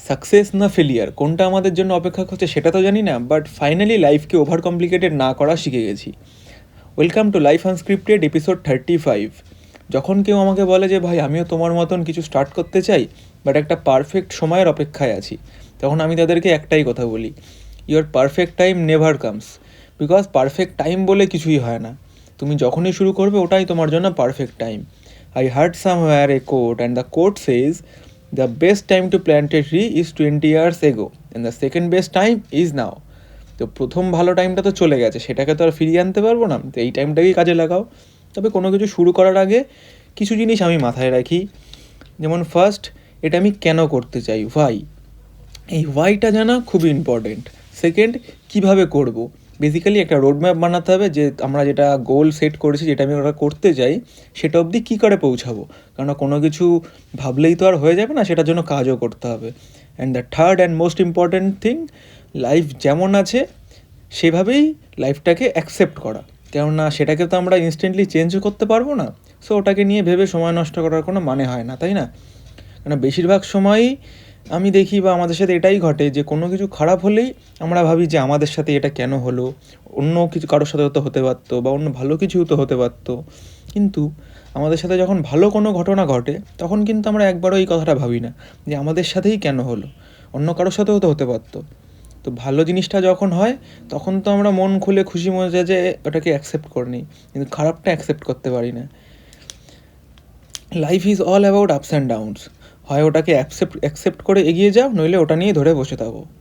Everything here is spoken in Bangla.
সাকসেস না ফেলিয়ার কোনটা আমাদের জন্য অপেক্ষা করছে সেটা তো জানি না, বাট ফাইনালি লাইফকে ওভার কমপ্লিকেটেড না করা শিখে গেছি। Welcome to life unscripted episode 35। যখন কেউ আমাকে বলে যে ভাই আমিও তোমার মতন কিছু স্টার্ট করতে চাই, বাট একটা পারফেক্ট সময়ের অপেক্ষায় আছি, তখন আমি তাদেরকে একটাই কথা বলি, your perfect time never comes. Because perfect time বলে কিছুই হয় না। তুমি যখনই শুরু করবে ওটাই তোমার জন্য perfect time. I heard somewhere a quote and the quote says, the best time to plant a tree is 20 years ago and the second best time is now. তো প্রথম ভালো টাইমটা তো চলে গেছে, সেটাকে তো আর ফিরিয়ে আনতে পারবো না, তো এই টাইমটাকেই কাজে লাগাও। তবে কোনো কিছু শুরু করার আগে কিছু জিনিস আমি মাথায় রাখি। যেমন ফার্স্ট, এটা আমি কেন করতে চাই, হোয়াই। এই হোয়াইটা জানা খুবই ইম্পর্টেন্ট। সেকেন্ড, কিভাবে করব। বেসিক্যালি একটা রোডম্যাপ বানাতে হবে যে আমরা যেটা গোল সেট করেছি, যেটা আমি ওটা করতে চাই, সেটা অবধি কী করে পৌঁছাবো। কারণ কোনো কিছু ভাবলেই তো আর হয়ে যাবে না, সেটার জন্য কাজও করতে হবে। And the third and most important thing, life যেমন আছে সেভাবেই লাইফটাকে অ্যাকসেপ্ট করা। কেননা সেটাকে তো আমরা ইনস্ট্যান্টলি চেঞ্জও করতে পারবো না। সো ওটাকে নিয়ে ভেবে সময় নষ্ট করার কোনো মানে হয় না, তাই না? কেন বেশিরভাগ সময়ই আমি দেখি বা আমাদের সাথে এটাই ঘটে যে কোনো কিছু খারাপ হলেই আমরা ভাবি যে আমাদের সাথে এটা কেন হলো, অন্য কিছু কারোর সাথে তো হতে পারতো, বা অন্য ভালো কিছু তো হতে পারতো। কিন্তু আমাদের সাথে যখন ভালো কোনো ঘটনা ঘটে তখন কিন্তু আমরা একবারও এই কথাটা ভাবি না যে আমাদের সাথেই কেন হলো, অন্য কারোর সাথেও তো হতে পারতো। তো ভালো জিনিসটা যখন হয় তখন তো আমরা মন খুলে খুশি মজা যে ওটাকে অ্যাকসেপ্ট করে নিই, কিন্তু খারাপটা অ্যাকসেপ্ট করতে পারি না। Life is all about ups and downs. হয় ওটাকে অ্যাকসেপ্ট করে এগিয়ে যাও, নইলে ওটা নিয়ে ধরে বসে থাকো।